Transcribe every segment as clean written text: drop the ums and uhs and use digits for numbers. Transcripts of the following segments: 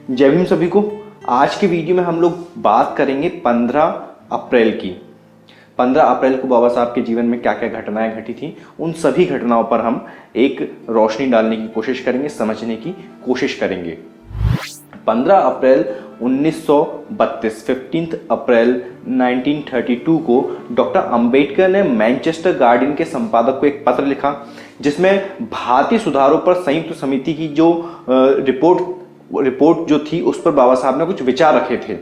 जय भीम सभी को। आज के वीडियो में हम लोग बात करेंगे 15 अप्रैल की। 15 अप्रैल को बाबा साहब के जीवन में क्या क्या घटनाएं घटी थी, उन सभी घटनाओं पर हम एक रोशनी डालने की कोशिश करेंगे, समझने की कोशिश करेंगे। 15 अप्रैल 1932, 15 अप्रैल 1932 को डॉक्टर अंबेडकर ने मैनचेस्टर गार्डियन के संपादक को एक पत्र लिखा, जिसमें भारतीय सुधारों पर संयुक्त समिति की जो रिपोर्ट जो थी उस पर बाबा साहब ने कुछ विचार रखे थे,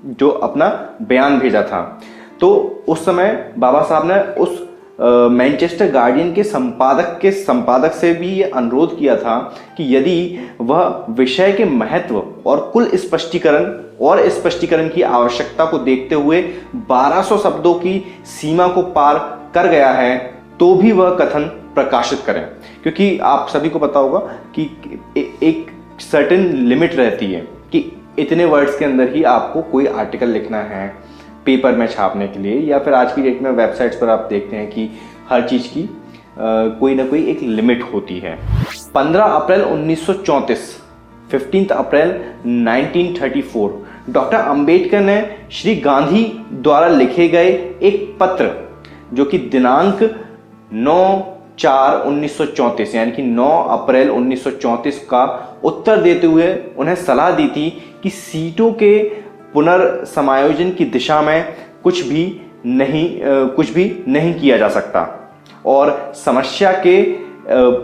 जो अपना बयान भेजा था। तो उस समय बाबा साहब ने उस मैनचेस्टर गार्डियन के संपादक से भी ये अनुरोध किया था कि यदि वह विषय के महत्व और कुल स्पष्टीकरण की आवश्यकता को देखते हुए 1200 शब्दों की सीमा को पार कर गया है तो भी वह कथन प्रकाशित करें, क्योंकि आप सभी को पता होगा कि एक सर्टेन लिमिट रहती है कि इतने वर्ड्स के अंदर ही आपको कोई आर्टिकल लिखना है पेपर में छापने के लिए, या फिर आज की डेट में वेबसाइट्स पर आप देखते हैं कि हर चीज की कोई ना कोई एक लिमिट होती है। 15 अप्रैल 1934, 15 अप्रैल 1934 डॉक्टर अंबेडकर ने श्री गांधी द्वारा लिखे गए एक पत्र, जो कि दिनांक 9/4/1934 यानी कि 9 अप्रैल 1934 का उत्तर देते हुए उन्हें सलाह दी थी कि सीटों के पुनर्समायोजन की दिशा में कुछ भी नहीं किया जा सकता, और समस्या के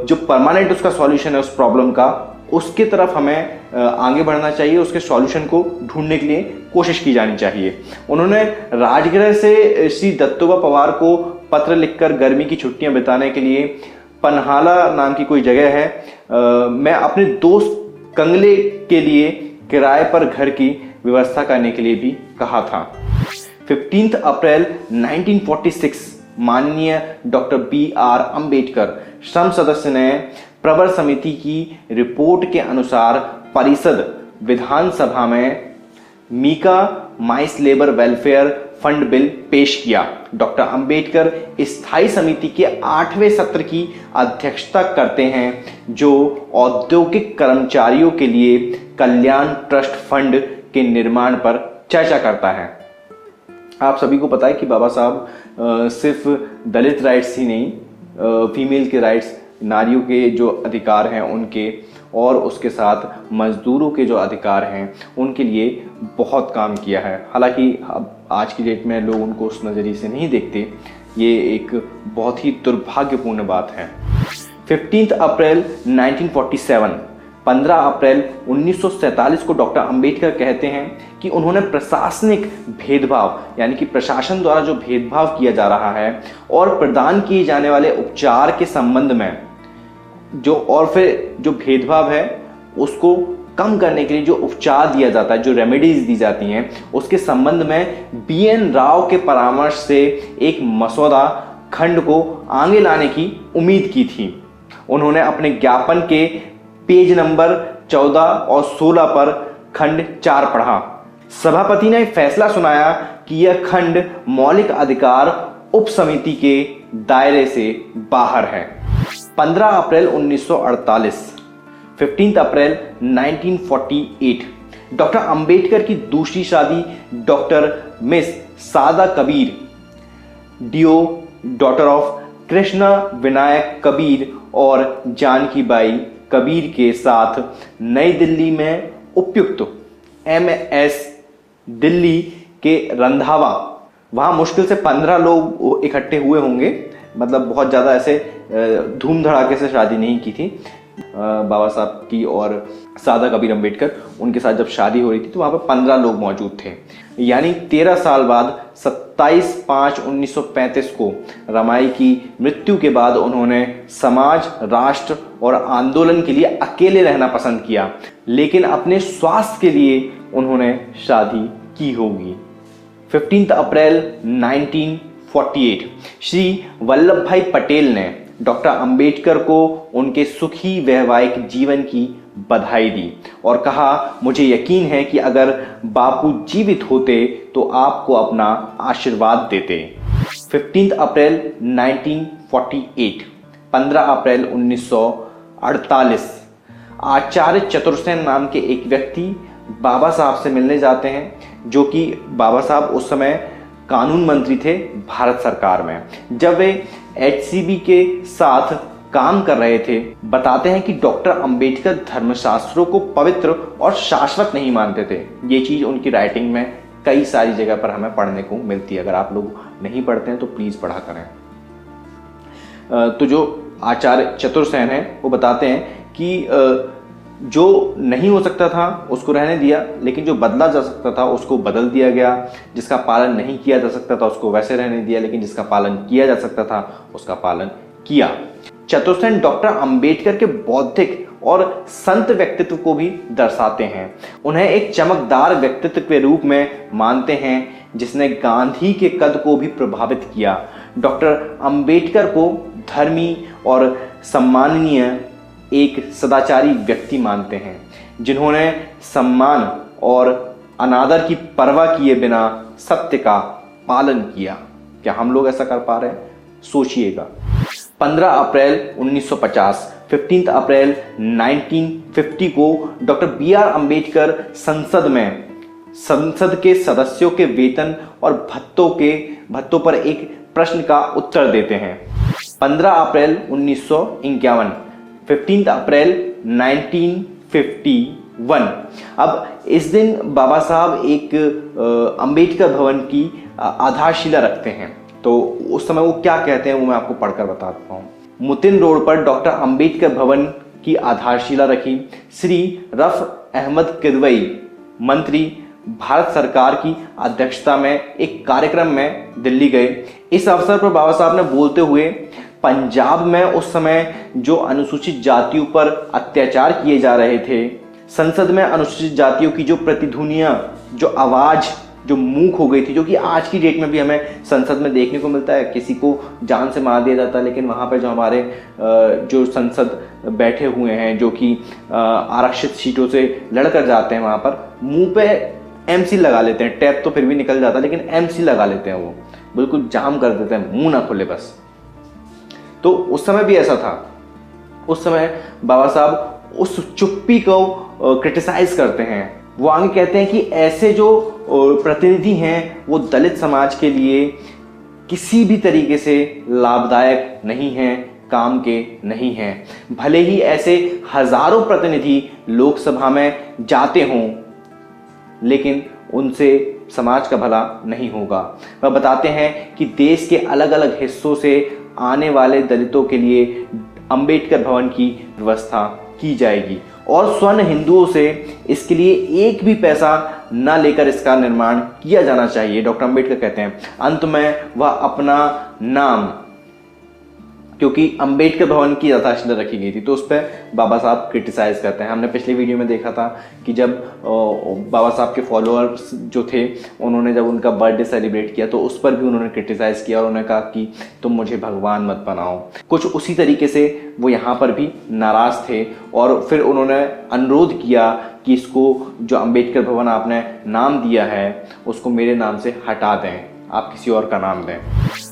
जो परमानेंट उसका सॉल्यूशन है उस प्रॉब्लम का, उसके तरफ हमें आगे बढ़ना चाहिए, उसके सॉल्यूशन को ढूंढने के लिए कोशिश की जानी चाहिए। उन्होंने राजगृह से श्री दत्तोबा पवार को पत्र लिखकर गर्मी की छुट्टियां बिताने के लिए पन्हाला नाम की कोई जगह है, मैं अपने दोस्त कंगले के लिए किराए पर घर की व्यवस्था करने के लिए भी कहा था। 15 अप्रैल 1946 माननीय डॉक्टर B.R. अंबेडकर श्रम सदस्य ने प्रवर समिति की रिपोर्ट के अनुसार परिषद विधानसभा में मीका माइस लेबर वेलफेयर फंड बिल पेश किया। डॉक्टर अंबेडकर स्थायी समिति के 8वें सत्र की अध्यक्षता करते हैं, जो औद्योगिक कर्मचारियों के लिए कल्याण ट्रस्ट फंड के निर्माण पर चर्चा करता है। आप सभी को पता है कि बाबा साहब सिर्फ दलित राइट्स ही नहीं, फीमेल के राइट्स, नारियों के जो अधिकार हैं उनके, और उसके साथ मजदूरों के जो अधिकार हैं उनके लिए बहुत काम किया है। हालांकि अब आज की डेट में लोग उनको उस नज़रिए से नहीं देखते, ये एक बहुत ही दुर्भाग्यपूर्ण बात है। 15 अप्रैल 1947, 15 अप्रैल 1947 को डॉक्टर अंबेडकर कहते हैं कि उन्होंने प्रशासनिक भेदभाव, यानी कि प्रशासन द्वारा जो भेदभाव किया जा रहा है और प्रदान किए जाने वाले उपचार के संबंध में जो भेदभाव है उसको कम करने के लिए जो उपचार दिया जाता है, जो रेमेडीज दी जाती हैं, उसके संबंध में BN राव के परामर्श से एक मसौदा खंड को आगे लाने की उम्मीद की थी। उन्होंने अपने ज्ञापन के पेज नंबर 14 और 16 पर खंड 4 पढ़ा। सभापति ने फैसला सुनाया कि यह खंड मौलिक अधिकार उप समिति के दायरे से बाहर है। 15 अप्रैल 1948, 15 अप्रैल 1948 डॉक्टर अंबेडकर की दूसरी शादी डॉक्टर मिस सादा कबीर, डियो डॉटर ऑफ कृष्णा विनायक कबीर और जानकी बाई कबीर के साथ नई दिल्ली में उपयुक्त MS दिल्ली के रंधावा, वहां मुश्किल से 15 लोग इकट्ठे हुए होंगे, मतलब बहुत ज्यादा ऐसे धूम धड़ाके से शादी नहीं की थी बाबा साहब की और सादा कबीर अंबेडकर, उनके साथ जब शादी हो रही थी तो वहां पर 15 लोग मौजूद थे। यानी 13 साल बाद 27/5/1935 को रमाई की मृत्यु के बाद उन्होंने समाज, राष्ट्र और आंदोलन के लिए अकेले रहना पसंद किया, लेकिन अपने स्वास्थ्य के लिए उन्होंने शादी की होगी। 15 अप्रैल 1948 श्री वल्लभ भाई पटेल ने डॉक्टर अंबेडकर को उनके सुखी वैवाहिक जीवन की बधाई दी और कहा, मुझे यकीन है कि अगर बापू जीवित होते तो आपको अपना आशीर्वाद देते। 15 अप्रैल 1948, 15 अप्रैल 1948 आचार्य चतुर्सेन नाम के एक व्यक्ति बाबा साहब से मिलने जाते हैं, जो कि बाबा साहब उस समय कानून मंत्री थे भारत सरकार में। जब वे HCB के साथ काम कर रहे थे, बताते हैं कि डॉक्टर अंबेडकर धर्मशास्त्रों को पवित्र और शाश्वत नहीं मानते थे। ये चीज उनकी राइटिंग में कई सारी जगह पर हमें पढ़ने को मिलती है। अगर आप लोग नहीं पढ़ते हैं तो प्लीज पढ़ा करें। तो जो आचार्य चतुर्सेन है वो बताते हैं कि जो नहीं हो सकता था उसको रहने दिया, लेकिन जो बदला जा सकता था उसको बदल दिया गया। जिसका पालन नहीं किया जा सकता था उसको वैसे रहने दिया, लेकिन जिसका पालन किया जा सकता था उसका पालन किया। चतुर्सेन डॉक्टर अंबेडकर के बौद्धिक और संत व्यक्तित्व को भी दर्शाते हैं। उन्हें एक चमकदार व्यक्तित्व के रूप में मानते हैं जिसने गांधी के कद को भी प्रभावित किया। डॉक्टर अंबेडकर को धर्मी और सम्माननीय एक सदाचारी व्यक्ति मानते हैं, जिन्होंने सम्मान और अनादर की परवाह किए बिना सत्य का पालन किया। क्या हम लोग ऐसा कर पा रहे हैं? सोचिएगा। 15 अप्रैल 1950, 15 अप्रैल 1950 को डॉक्टर BR अंबेडकर संसद के सदस्यों के वेतन और भत्तों पर एक प्रश्न का उत्तर देते हैं। 15 अप्रैल 1951, 15 अप्रैल 1951। अब इस दिन बाबा साहब एक अंबेडकर भवन की आधारशिला रखते हैं। तो उस समय वो क्या कहते हैं वो मैं आपको पढ़कर बताता हूँ। मुतिन रोड पर डॉक्टर अंबेडकर भवन की आधारशिला रखी। श्री रफ अहमद किदवई मंत्री भारत सरकार की अध्यक्षता में एक कार्यक्रम में दिल्ली गए। इस अवसर पर बाबा साहब ने बोलते हुए पंजाब में उस समय जो अनुसूचित जातियों पर अत्याचार किए जा रहे थे, संसद में अनुसूचित जातियों की जो प्रतिध्वनियां, जो आवाज जो मूक हो गई थी, जो कि आज की डेट में भी हमें संसद में देखने को मिलता है। किसी को जान से मार दिया जाता है, लेकिन वहाँ पर जो हमारे जो संसद बैठे हुए हैं, जो कि आरक्षित सीटों से लड़कर जाते हैं, वहाँ पर मुंह पे MC लगा लेते हैं। टैप तो फिर भी निकल जाता है, लेकिन MC लगा लेते हैं, वो बिल्कुल जाम कर देते हैं, मुंह ना खुले बस। तो उस समय भी ऐसा था। उस समय बाबा साहब उस चुप्पी को क्रिटिसाइज करते हैं। वो आगे कहते हैं कि ऐसे जो प्रतिनिधि हैं वो दलित समाज के लिए किसी भी तरीके से लाभदायक नहीं हैं, काम के नहीं हैं। भले ही ऐसे हजारों प्रतिनिधि लोकसभा में जाते हों, लेकिन उनसे समाज का भला नहीं होगा। वह बताते हैं कि देश के अलग अलग हिस्सों से आने वाले दलितों के लिए अंबेडकर भवन की व्यवस्था की जाएगी और स्वर्ण हिंदुओं से इसके लिए एक भी पैसा न लेकर इसका निर्माण किया जाना चाहिए। डॉक्टर अंबेडकर कहते हैं। अंत में वह अपना नाम, क्योंकि अंबेडकर भवन की आधारशिला रखी गई थी, तो उस पर बाबा साहब क्रिटिसाइज करते हैं। हमने पिछली वीडियो में देखा था कि जब बाबा साहब के फॉलोअर्स जो थे, उन्होंने जब उनका बर्थडे सेलिब्रेट किया तो उस पर भी उन्होंने क्रिटिसाइज किया और उन्होंने कहा कि तुम मुझे भगवान मत बनाओ। कुछ उसी तरीके से वो यहाँ पर भी नाराज थे और फिर उन्होंने अनुरोध किया कि इसको जो अंबेडकर भवन आपने नाम दिया है उसको मेरे नाम से हटा दें, आप किसी और का नाम दें।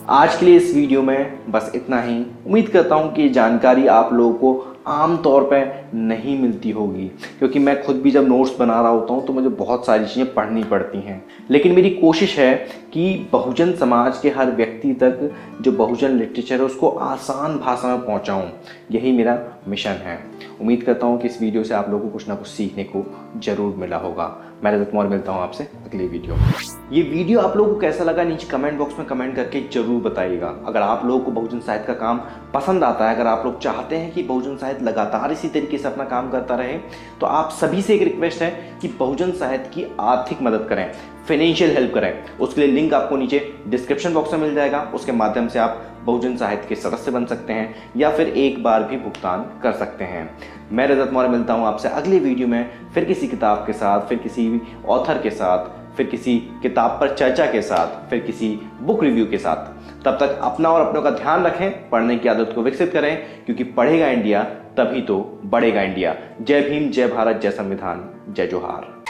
आज के लिए इस वीडियो में बस इतना ही। उम्मीद करता हूँ कि ये जानकारी आप लोगों को आम तौर पे नहीं मिलती होगी, क्योंकि मैं खुद भी जब नोट्स बना रहा होता हूँ तो मुझे बहुत सारी चीज़ें पढ़नी पड़ती हैं। लेकिन मेरी कोशिश है कि बहुजन समाज के हर व्यक्ति तक जो बहुजन लिटरेचर है उसको आसान भाषा में पहुँचाऊँ, यही मेरा मिशन है। उम्मीद करता हूँ कि इस वीडियो से आप लोगों को कुछ ना कुछ सीखने को जरूर मिला होगा। मैं रजत कुमार मिलता हूँ आपसे अगली वीडियो में। ये वीडियो आप लोगों को कैसा लगा नीचे कमेंट बॉक्स में कमेंट करके जरूर बताइएगा। अगर आप लोगों को बहुजन साहित्य का काम पसंद आता है, अगर आप लोग चाहते हैं कि बहुजन साहित्य लगातार इसी तरीके से अपना काम करता रहे, तो आप सभी से एक रिक्वेस्ट है कि बहुजन साहित्य की आर्थिक मदद करें, फाइनेंशियल हेल्प करें। उसके लिए लिंक आपको नीचे डिस्क्रिप्शन बॉक्स में मिल जाएगा। उसके माध्यम से आप बहुजन साहित्य के सदस्य बन सकते हैं या फिर एक बार भी भुगतान कर सकते हैं। मैं रजत कुमार मिलता हूँ आपसे अगली वीडियो में, फिर किसी किताब के साथ, फिर किसी ऑथर के साथ, फिर किसी किताब पर चर्चा के साथ, फिर किसी बुक रिव्यू के साथ। तब तक अपना और अपनों का ध्यान रखें, पढ़ने की आदत को विकसित करें, क्योंकि पढ़ेगा इंडिया तभी तो बढ़ेगा इंडिया। जय भीम, जय भारत, जय संविधान, जय जोहार।